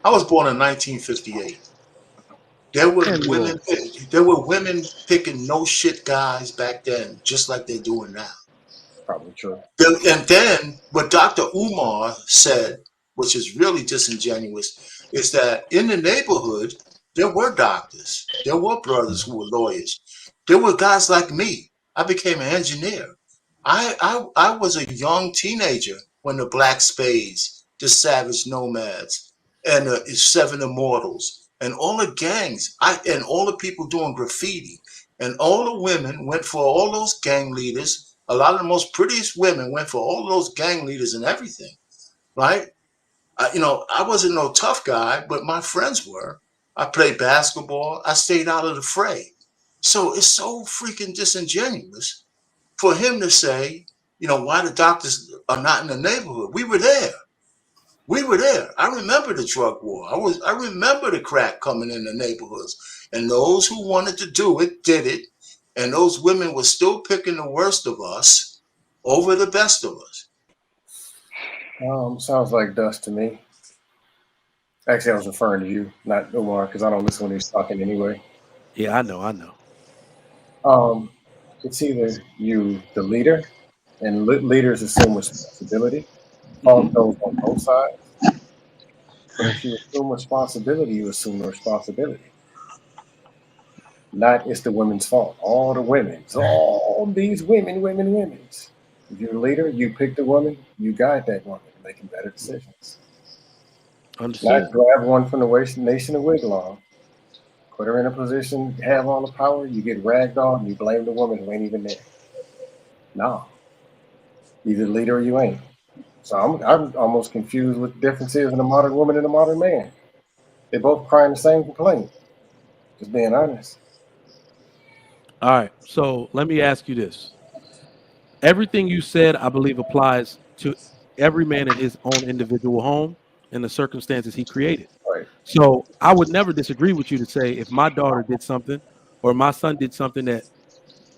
I was born in 1958. There were And women. Lord. There were women picking no shit guys back then, just like they're doing now. Probably true. And then what Dr. Umar said, which is really disingenuous, is that in the neighborhood there were doctors, there were brothers who were lawyers, there were guys like me. I became an engineer. I was a young teenager when the Black Spades, the Savage Nomads, and the Seven Immortals, and all the gangs, and all the people doing graffiti, and all the women went for all those gang leaders. A lot of the most prettiest women went for all those gang leaders and everything, right? I wasn't no tough guy, but my friends were. I played basketball. I stayed out of the fray. So it's so freaking disingenuous for him to say, why the doctors are not in the neighborhood. We were there. We were there. I remember the drug war. I remember the crack coming in the neighborhoods. And those who wanted to do it did it. And those women were still picking the worst of us over the best of us. Sounds like dust to me. Actually, I was referring to you, not Umar, because I don't listen when he's talking anyway. Yeah, I know, I know. Um, it's either you, the leader, and leaders assume responsibility. Fault Hmm. goes on both sides. But if you assume responsibility, you assume the responsibility. Not it's the women's fault. All the women's, all these women's. If you're a leader, you pick the woman, you guide that woman, making better decisions. Not Understood. grab one from the nation of Wigwam, put her in a position, have all the power, you get ragged on, you blame the woman who ain't even there. No, either leader or you ain't. So I'm almost confused what the difference is in a modern woman and a modern man. They both crying the same complaint. Just being honest. All right. So let me ask you this. Everything you said, I believe, applies to every man in his own individual home and the circumstances he created. Right. So I would never disagree with you to say if my daughter did something or my son did something that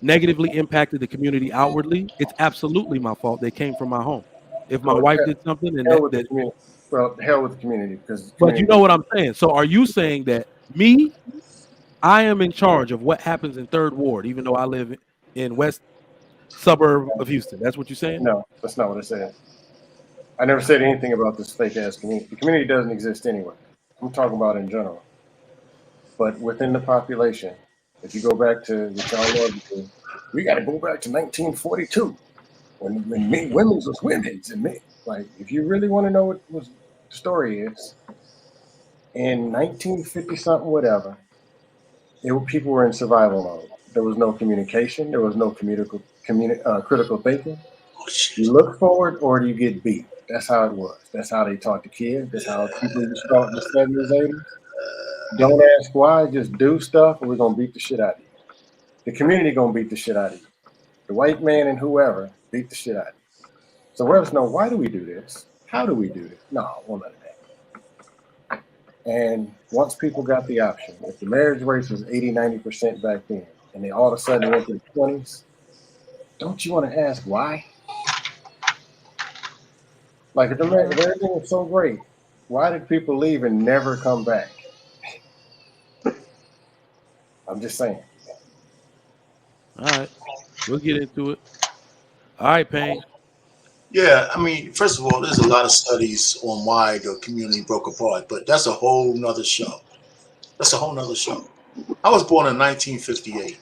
negatively impacted the community outwardly, it's absolutely my fault. They came from my home. If my So wife did something and hell that, with the that community. Well, hell with the community because the but you community. know what I'm saying. So are you saying that me, I am in charge of what happens in Third Ward, even though I live in West suburb of Houston? That's what you're saying? No, that's not what I said. I never said anything about this fake ass community. The community doesn't exist anywhere. I'm talking about in general. But within the population, if you go back to what y'all love to do, we got to go back to 1942 when women's was women's and men. Like, if you really want to know what was the story is, in 1950 something, whatever, people were in survival mode. There was no communication. There was no critical thinking. Oh, You shit. look forward or you get beat. That's how it was. That's how they taught the kids. That's how people was taught in the 70s, 80s. Don't ask why, just do stuff, or we're gonna beat the shit out of you. The community gonna beat the shit out of you. The white man and whoever beat the shit out of you. So let us know, why do we do this? How do we do this? No, we'll let it happen. And once people got the option, if the marriage rate was 80, 90% back then, and they all of a sudden went to the 20s, don't you want to ask why? Like, if everything was so great, why did people leave and never come back? I'm just saying. All right. We'll get into it. All right, Payne. Yeah, I mean, first of all, there's a lot of studies on why the community broke apart, but that's a whole nother show. That's a whole nother show. I was born in 1958.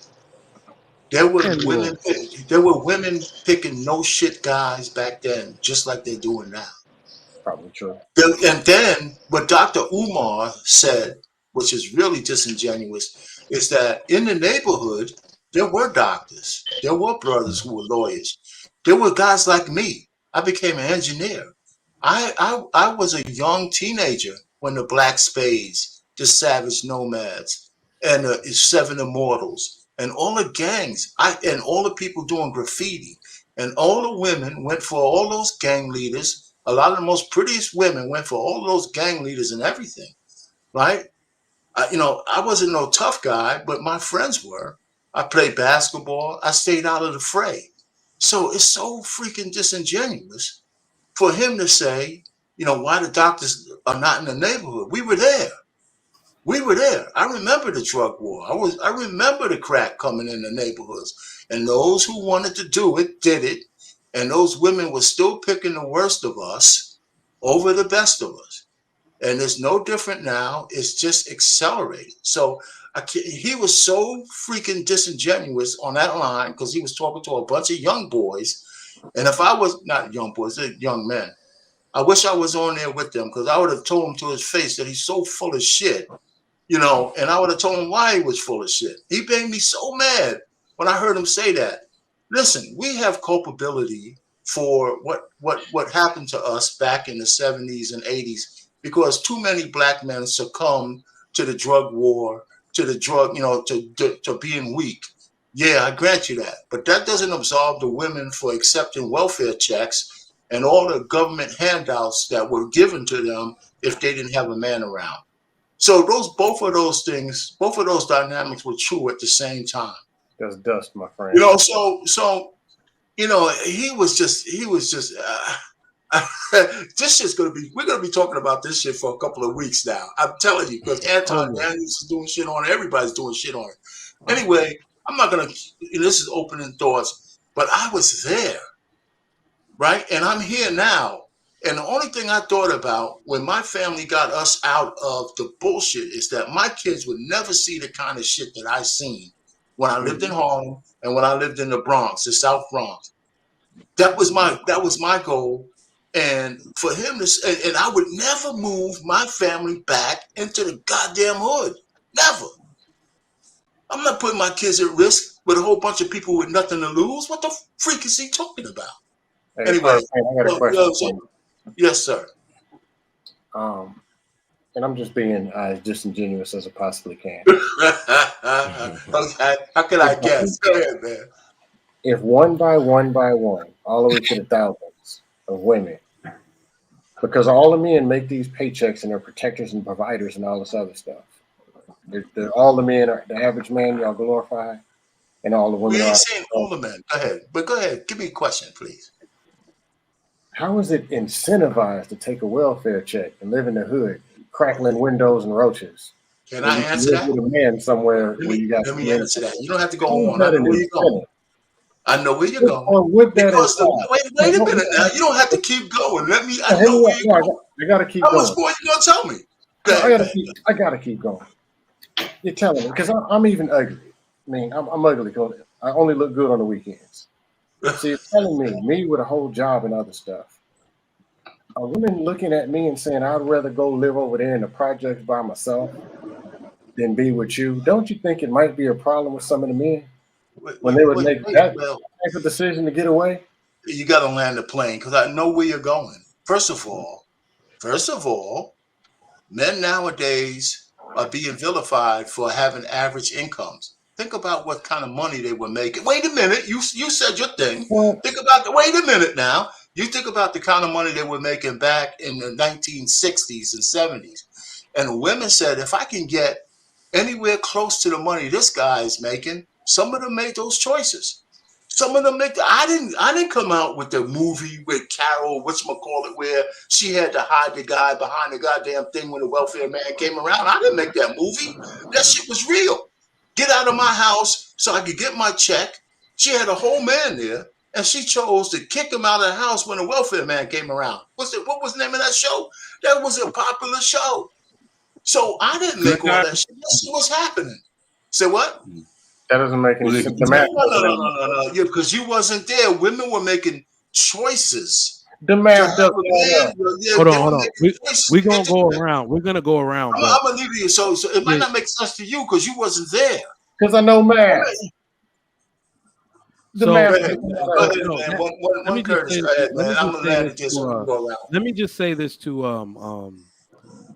There were And women. Lord. There were women picking no shit guys back then, just like they're doing now. Probably true. And then what Dr. Umar said, which is really disingenuous, is that in the neighborhood there were doctors, there were brothers who were lawyers, there were guys like me. I became an engineer. I was a young teenager when the Black Spades, the Savage Nomads, and the Seven Immortals, and all the gangs, and all the people doing graffiti, and all the women went for all those gang leaders. A lot of the most prettiest women went for all those gang leaders and everything, right? I wasn't no tough guy, but my friends were. I played basketball. I stayed out of the fray. So it's so freaking disingenuous for him to say, why the doctors are not in the neighborhood. We were there. We were there. I remember the drug war. I remember the crack coming in the neighborhoods. And those who wanted to do it did it. And those women were still picking the worst of us over the best of us. And it's no different now. It's just accelerated. So he was so freaking disingenuous on that line because he was talking to a bunch of young boys. And if I was not young boys, they're young men, I wish I was on there with them because I would have told him to his face that he's so full of shit, and I would have told him why he was full of shit. He made me so mad when I heard him say that. Listen, we have culpability for what happened to us back in the 70s and 80s because too many black men succumbed to the drug war, to the drug, to being weak. Yeah, I grant you that. But that doesn't absolve the women for accepting welfare checks and all the government handouts that were given to them if they didn't have a man around. So both of those dynamics were true at the same time. That's dust, my friend. He was just this shit's we're gonna be talking about this shit for a couple of weeks now. I'm telling you, because Anton Daniels is doing shit on it, everybody's doing shit on it. Anyway, I'm not gonna this is opening thoughts, but I was there, right? And I'm here now. And the only thing I thought about when my family got us out of the bullshit is that my kids would never see the kind of shit that I seen when I lived in Harlem and when I lived in the Bronx, the South Bronx. That was my goal. And for him to, and I would never move my family back into the goddamn hood. Never. I'm not putting my kids at risk with a whole bunch of people with nothing to lose. What the freak is he talking about? Hey, anyway, I got a question. Yes, sir. And I'm just being as disingenuous as I possibly can. Okay. How can I guess? Go ahead, man. If one by one, all the way to the thousands of women, because all the men make these paychecks and they're protectors and providers and all this other stuff. All the men are the average man y'all glorify, and all the women. We ain't saying all the men. Go ahead. Give me a question, please. How is it incentivized to take a welfare check and live in the hood, crackling windows and roaches? Can I answer that? With a man somewhere let me answer that. You don't have to go on. I know where you're going. I know where you're going. Wait a minute now. You don't have to keep going. I know where you're going. I gotta keep going. How much more you gonna tell me? I gotta keep going. You're telling me because I'm even ugly. I mean, I'm ugly. I only look good on the weekends. So you're telling me with a whole job and other stuff, are women looking at me and saying, I'd rather go live over there in the projects by myself than be with you? Don't you think it might be a problem with some of the men when they would make that type of decision to get away? You got to land the plane because I know where you're going. First of all, men nowadays are being vilified for having average incomes. Think about what kind of money they were making. Wait a minute. You said your thing. Wait a minute now. You think about the kind of money they were making back in the 1960s and 70s. And women said, if I can get anywhere close to the money this guy is making, some of them made those choices. Some of them I didn't come out with the movie with Carol, whatchamacallit, where she had to hide the guy behind the goddamn thing when the welfare man came around. I didn't make that movie. That shit was real. Get out of my house so I could get my check. She had a whole man there, and she chose to kick him out of the house when the welfare man came around. What was the name of that show? That was a popular show. So I didn't make all that shit. That shit was happening. Say what? That doesn't make any sense. No. Yeah, because you wasn't there. Women were making choices. The math doesn't Hold on. We're gonna go around. We're gonna go around. I'm gonna leave you. So it might not make sense to you because you wasn't there. Because I know math. Let me just say this to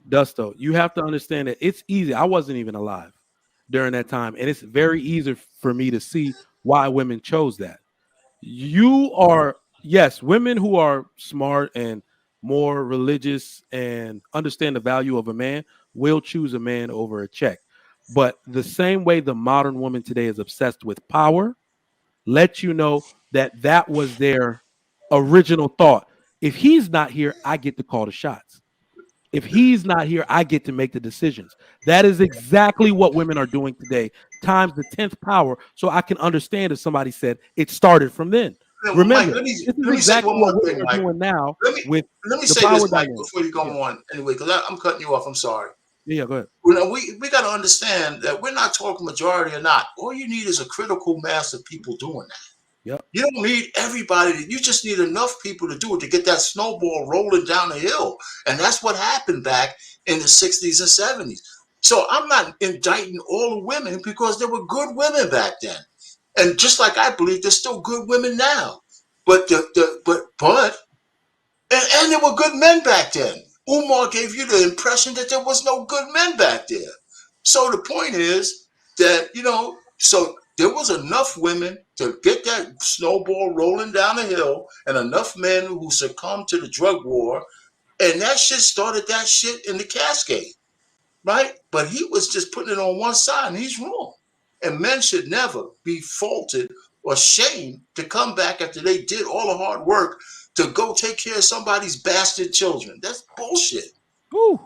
Dusto. You have to understand that it's easy. I wasn't even alive during that time, and it's very easy for me to see why women chose that. You are, yes, women who are smart and more religious and understand the value of a man will choose a man over a check. But the same way the modern woman today is obsessed with power, let you know that was their original thought. If he's not here, I get to call the shots. If he's not here, I get to make the decisions. That is exactly what women are doing today, times the 10th power. So I can understand if somebody said it started from then. Now, Mike, Remember, this is let me say exactly one what more women thing, are Mike. doing now Let me with let me the say power this, Mike, dynamic. before you go Yeah, on anyway, because I'm cutting you off. I'm sorry. yeah, go ahead. You know, we got to understand that we're not talking majority or not. All you need is a critical mass of people doing that. Yep. You don't need everybody. You just need enough people to do it to get that snowball rolling down the hill. And that's what happened back in the 60s and 70s. So I'm not indicting all the women because there were good women back then. And just like I believe there's still good women now. But and there were good men back then. Umar gave you the impression that there was no good men back there. So the point is that, so there was enough women to get that snowball rolling down the hill and enough men who succumbed to the drug war. And that shit started that shit in the cascade, right? But he was just putting it on one side and he's wrong. And men should never be faulted or shamed to come back after they did all the hard work to go take care of somebody's bastard children. That's bullshit. Woo.